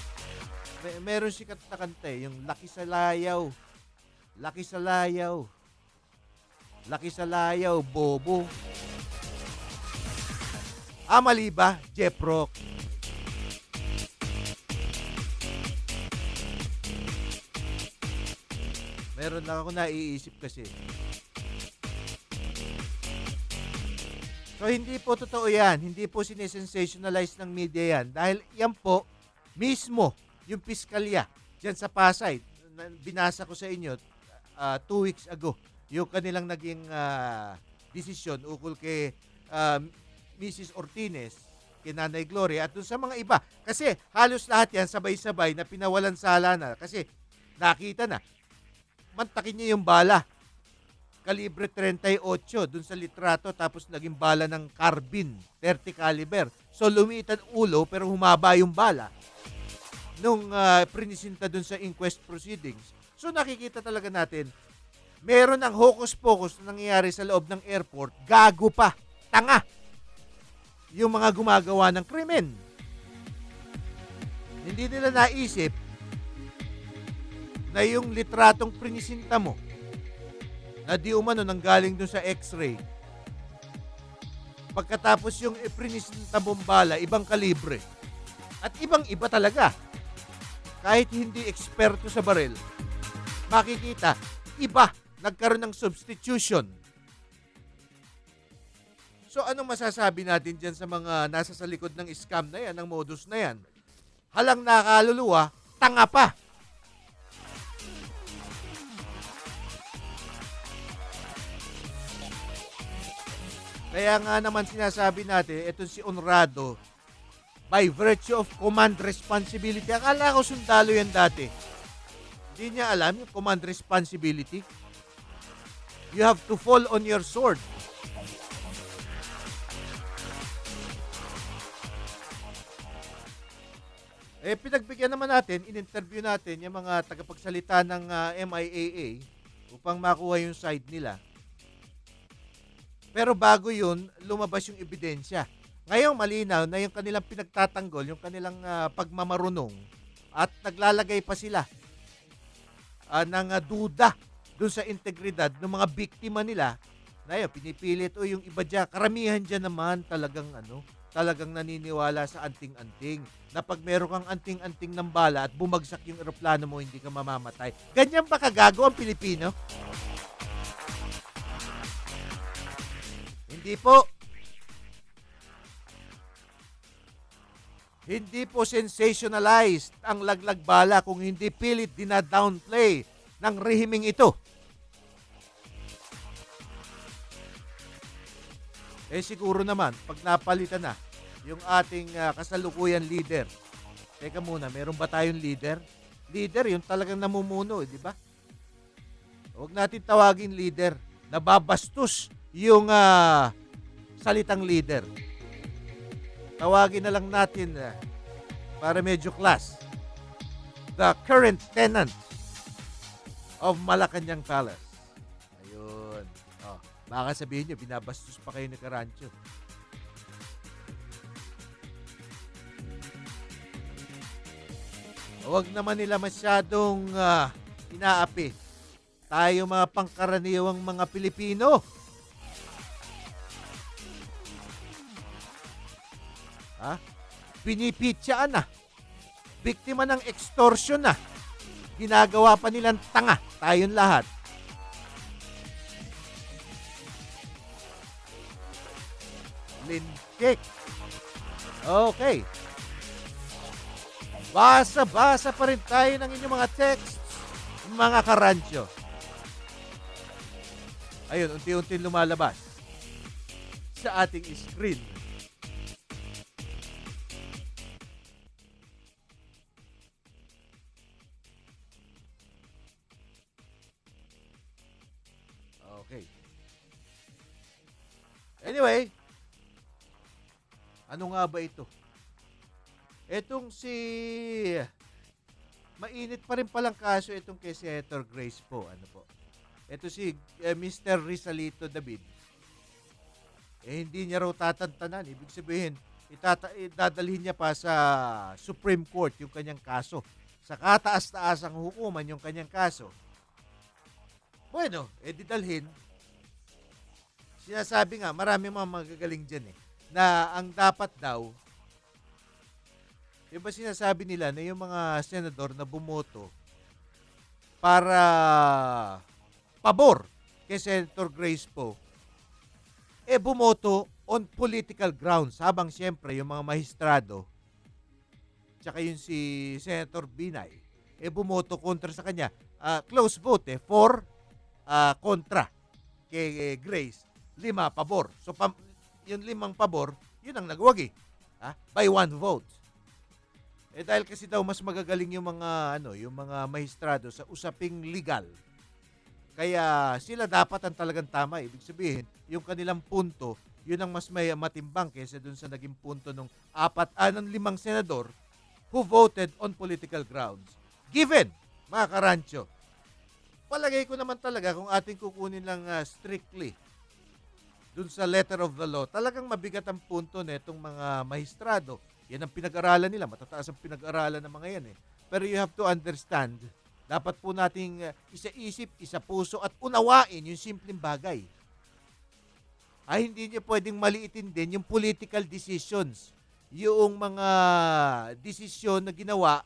meron sikat na kanta yung Laki sa Layaw. Laki sa Layaw. Laki sa Layaw, bobo. Mali ba? Jeff Rock. Meron lang ako naiisip kasi. So, hindi po totoo yan. Hindi po sinesensationalize ng media yan. Dahil yan po, mismo, yung piskalya, dyan sa Pasay, binasa ko sa inyo 2 weeks ago, yung kanilang naging desisyon ukol kay Mrs. Ortines, kay Nanay Gloria, at dun sa mga iba. Kasi halos lahat yan sabay-sabay na pinawalan sala na. Kasi nakita na, mantakin niya yung bala. kalibre 38 dun sa litrato tapos naging bala ng carbine 30 caliber. So lumiit ang ulo pero humaba yung bala nung prinisinta dun sa inquest proceedings. So nakikita talaga natin meron ng hocus-pocus na nangyayari sa loob ng airport. Gago pa, tanga yung mga gumagawa ng krimen. Hindi nila naisip na yung litratong prinisinta mo na di umano nanggaling dun sa x-ray. Pagkatapos yung prinisinta bombala, ibang kalibre. At ibang-iba talaga. Kahit hindi eksperto sa baril, makikita, iba, nagkaroon ng substitution. So anong masasabi natin dyan sa mga nasa sa likod ng scam na yan, ng modus na yan? Halang nakaluluwa, tanga pa. Kaya nga naman sinasabi natin, ito si Honrado, by virtue of command responsibility. Akala ko sundalo yan dati. Hindi niya alam yung command responsibility. You have to fall on your sword. Pinagbigyan naman natin, in-interview natin yung mga tagapagsalita ng MIAA upang makuha yung side nila. Pero bago yun, lumabas yung ebidensya. Ngayon, malinaw na yung kanilang pinagtatanggol, yung kanilang pagmamarunong, at naglalagay pa sila ng duda dun sa integridad ng mga biktima nila. Na yun, pinipilit o yung iba dyan, karamihan dyan naman talagang naniniwala sa anting-anting. Na pag meron kang anting-anting ng bala at bumagsak yung eroplano mo, hindi ka mamamatay. Ganyan ba kagago ang Pilipino? Hindi po. Hindi po sensationalized ang laglag bala kung hindi pilit dina-downplay ng rehimeng ito. Siguro naman, pag napalitan na yung ating kasalukuyan leader. Teka muna, meron ba tayong leader? Leader, yung talagang namumuno, di ba? Huwag natin tawagin leader. Nababastos yung salitang leader. Tawagin na lang natin para medyo class. The current tenant of Malacanang Palace. Ayun. Baka sabihin nyo, binabastos pa kayo ni Carancho. Huwag naman nila masyadong inaapi. Tayo mga pangkaraniwang mga Pilipino. Pinipitsaan na. Biktima ng extortion na. Ginagawa pa nilang tanga. Tayong lahat. Lintik. Okay. Basa-basa pa rin tayo ng inyong mga texts, mga Carancho. Ayun, unti-unti lumalabas sa ating screen. Okay. Anyway, ano nga ba ito? Etong si mainit pa rin palang kaso itong kay Senator Grace po. Ano po? Ito si Mr. Rizalito David. Hindi niya raw tatantanan. Ibig sabihin, dadalhin niya pa sa Supreme Court yung kanyang kaso. Sa kataas-taasang hukuman yung kanyang kaso. Bueno, didalhin. Sinasabi nga, marami mga magagaling dyan na ang dapat daw, diba sinasabi nila na yung mga senador na bumoto para pabor kay Senator Grace po, bumoto on political grounds. Habang siyempre yung mga mahistrado, tsaka yung si Senator Binay, bumoto kontra sa kanya. Close vote, 4 kontra kay Grace, 5 pabor. So yung 5 pabor, yun ang nagwagi. By 1 vote. Dahil kasi daw mas magagaling yung mga yung mga mahistrado sa usaping legal. Kaya sila dapat ang talagang tama. Ibig sabihin, yung kanilang punto, yun ang mas may matimbang kaysa dun sa naging punto ng 5 senador who voted on political grounds. Given, mga karancho, palagay ko naman talaga kung ating kukunin lang strictly dun sa letter of the law, talagang mabigat ang punto netong mga mahistrado. Yan ang pinag-aralan nila. Matataas ang pinag-aralan ng mga yan eh. Pero you have to understand, dapat po nating isa-isip, isa-puso at unawain yung simpleng bagay. Ay hindi niyo pwedeng maliitin din yung political decisions. Yung mga desisyon na ginawa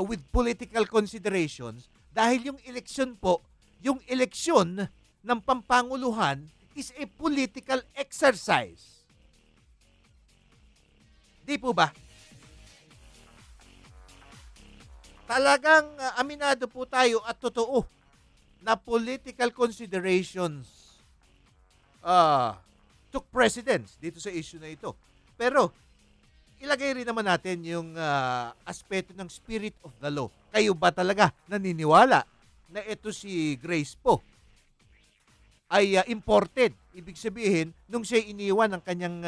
with political considerations dahil yung eleksyon po, yung eleksyon ng pampanguluhan is a political exercise. Di po ba? Talagang aminado po tayo at totoo na political considerations took precedence dito sa issue na ito. Pero ilagay rin naman natin yung aspeto ng spirit of the law. Kayo ba talaga naniniwala na ito si Grace po ay imported? Ibig sabihin, nung siya iniwan ng kanyang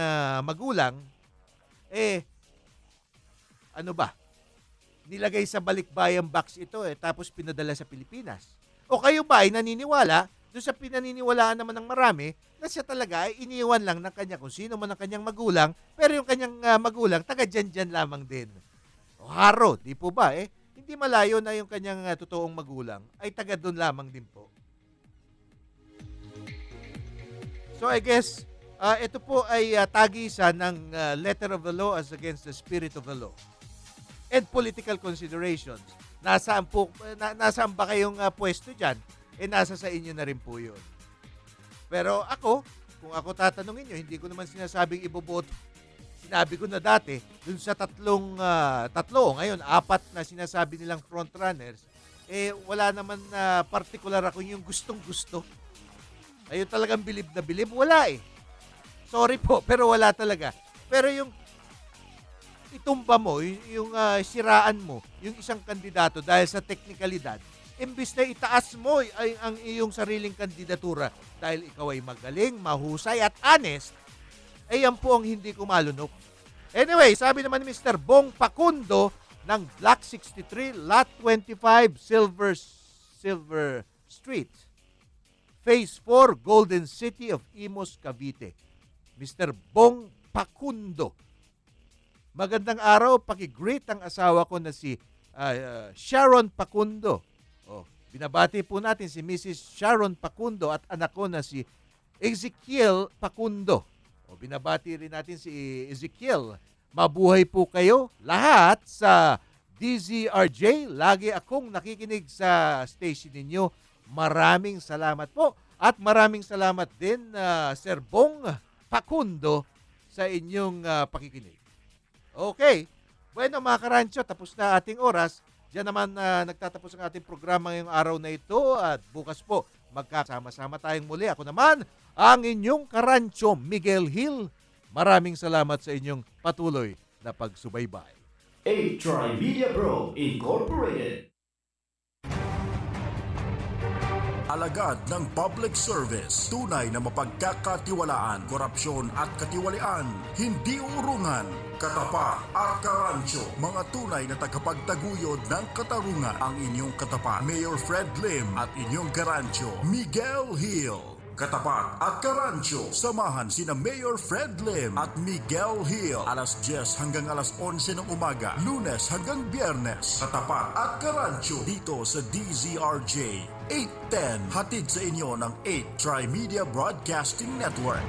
magulang, ano ba? Nilagay sa balikbayang box ito tapos pinadala sa Pilipinas. O kayo ba ay naniniwala doon sa pinaniniwalaan naman ng marami na siya talaga ay iniwan lang ng kanya kung sino man ang kanyang magulang, pero yung kanyang magulang taga dyan lamang din. O haro, di po ba hindi malayo na yung kanyang totoong magulang ay taga doon lamang din po. So I guess ito po ay tagisan ng letter of the law as against the spirit of the law. And political considerations. Nasaan ba kayong pwesto dyan? Nasa sa inyo na rin po yun. Pero ako, kung ako tatanungin nyo, hindi ko naman sinasabing iboboto. Sinabi ko na dati, dun sa tatlo, ngayon, 4 na sinasabi nilang frontrunners, wala naman na particular ako yung gustong-gusto. Ayun talagang bilib na bilib, wala Sorry po, pero wala talaga. Pero yung itumba mo, yung siraan mo, yung isang kandidato dahil sa teknikalidad, imbis na itaas mo ang iyong sariling kandidatura dahil ikaw ay magaling, mahusay at honest, yan po ang hindi ko malunok. Anyway, sabi naman ni Mr. Bong Pacundo ng Block 63, Lot 25, Silver Street, Phase 4, Golden City of Imus, Cavite. Mr. Bong Pacundo. Magandang araw, paki-greet ang asawa ko na si Sharon Pacundo. Binabati po natin si Mrs. Sharon Pacundo at anak ko na si Ezekiel Pacundo. Binabati rin natin si Ezekiel. Mabuhay po kayo lahat sa DZRJ. Lagi akong nakikinig sa station ninyo. Maraming salamat po. At maraming salamat din Sir Bong Pacundo sa inyong pakikinig. Okay. Bueno mga karancho, tapos na ating oras. Diyan naman nagtatapos ang ating programa ngayong araw na ito at bukas po magkasama-sama tayong muli. Ako naman ang inyong karancho Miguel Hill. Maraming salamat sa inyong patuloy na pagsubaybay. Tri-Media Pro Incorporated. Alagad ng public service, tunay na mapagkakatiwalaan, korupsyon at katiwalian, hindi urungan, katapat at karancho, mga tunay na tagapagtaguyod ng katarungan. Ang inyong katapat, Mayor Fred Lim at inyong karancho, Miguel Hill. Katapat at Karancho, samahan sina Mayor Fred Lim at Miguel Hill alas 10 hanggang alas 11 ng umaga, Lunes hanggang Biyernes. Katapat at Karancho dito sa DZRJ 810, hatid sa inyo ng 8 Tri-Media Broadcasting Network.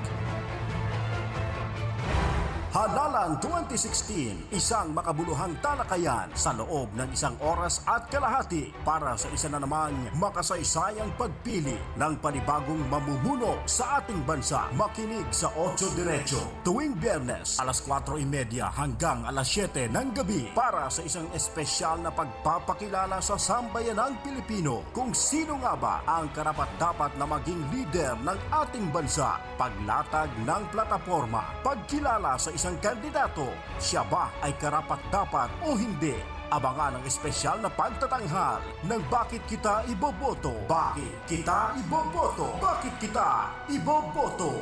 Halalan 2016, isang makabuluhang talakayan sa loob ng 1 oras at kalahati para sa isa na namang makasaysayang pagpili ng panibagong mamumuno sa ating bansa. Makinig sa 8 Diretso tuwing Biyernes alas 4:30 hanggang alas 7 ng gabi para sa isang espesyal na pagpapakilala sa sambayanang Pilipino kung sino nga ba ang karapat-dapat na maging leader ng ating bansa. Paglatag ng plataporma, pagkilala sa isang kandidato, siya ba ay karapat-dapat o hindi? Abangan ang espesyal na pagtatanghal ng Bakit Kita Iboboto? Bakit Kita Iboboto? Bakit Kita Iboboto?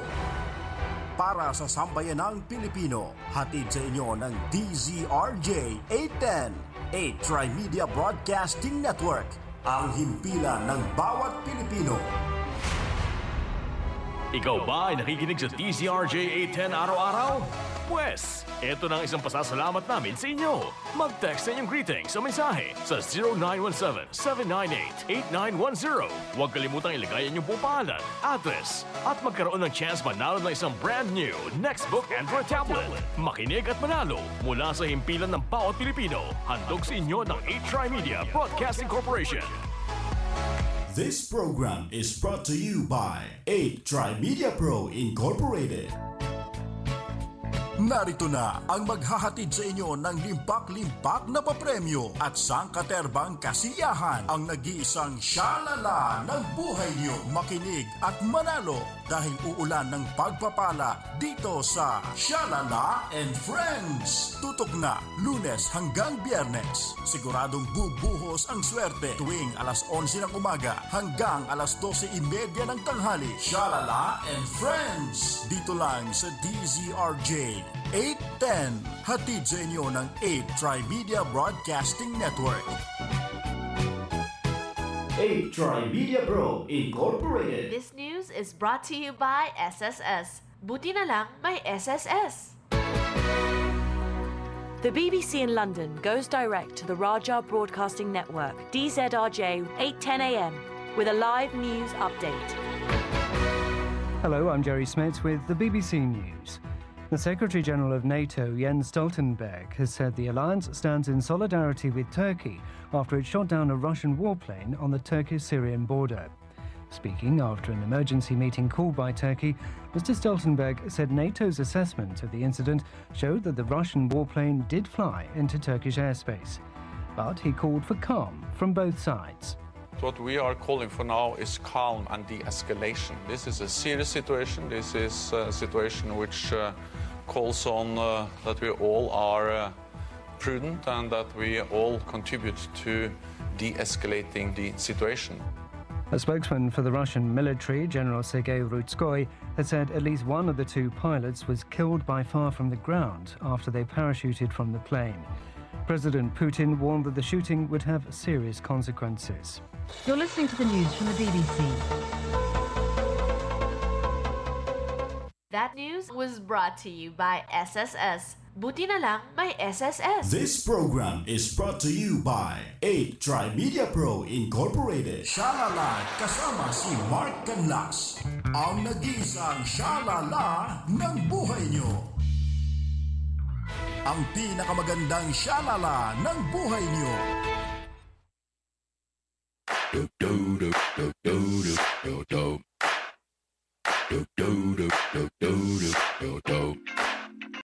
Para sa sambayanang Pilipino, hatid sa inyo ng DZRJ 810, 8 Tri-Media Broadcasting Network, ang himpilan ng bawat Pilipino. Ikaw ba ay nakikinig sa DZRJ 810 araw-araw? Pwes, eto na ang isang pasasalamat namin sa inyo. Mag-text sa inyong greetings o mensahe sa 0917-798-8910. Huwag kalimutang ilagay ang inyong buong pangalan, address, at magkaroon ng chance manalo ng isang brand new Nextbook Android tablet. Makinig at manalo mula sa himpilan ng bawat Pilipino. Handog sa inyo ng 8 Tri-Media Broadcasting Corporation. This program is brought to you by 8 Tri-Media Pro Incorporated. Narito na ang maghahatid sa inyo ng limpak-limpak na papremyo at sangkaterbang kasiyahan, ang nag-iisang syalala ng buhay niyo. Makinig at manalo dahil uulan ng pagpapala dito sa Syalala and Friends. Tutok na Lunes hanggang Biyernes. Siguradong bubuhos ang swerte tuwing alas 11 ng umaga hanggang alas 12:30 ng tanghali. Syalala and Friends. Dito lang sa DZRJ 810. Hatid sa inyo ng 8 Tri-Media Broadcasting Network. 8 Tri-Media Pro Incorporated. This news is brought to you by SSS. Buti na lang may SSS. The BBC in London goes direct to the Raja Broadcasting Network, DZRJ 8:10 AM, with a live news update. Hello, I'm Jerry Smith with the BBC News. The Secretary-General of NATO, Jens Stoltenberg, has said the alliance stands in solidarity with Turkey after it shot down a Russian warplane on the Turkish-Syrian border. Speaking after an emergency meeting called by Turkey, Mr. Stoltenberg said NATO's assessment of the incident showed that the Russian warplane did fly into Turkish airspace. But he called for calm from both sides. What we are calling for now is calm and de-escalation. This is a serious situation. This is a situation which calls on that we all are prudent and that we all contribute to de-escalating the situation. A spokesman for the Russian military, General Sergei Rutskoy, has said at least one of the two pilots was killed by far from the ground after they parachuted from the plane. President Putin warned that the shooting would have serious consequences. You're listening to the news from the BBC. That news was brought to you by SSS. Buti na lang may SSS. This program is brought to you by 8 Tri-Media Pro Incorporated. Syalala kasama si Mark Canlas, ang nag-iisang syalala ng buhay nyo. Ang pinakamagandang syalala ng buhay nyo. Do do do do do do do do do do do do do do do.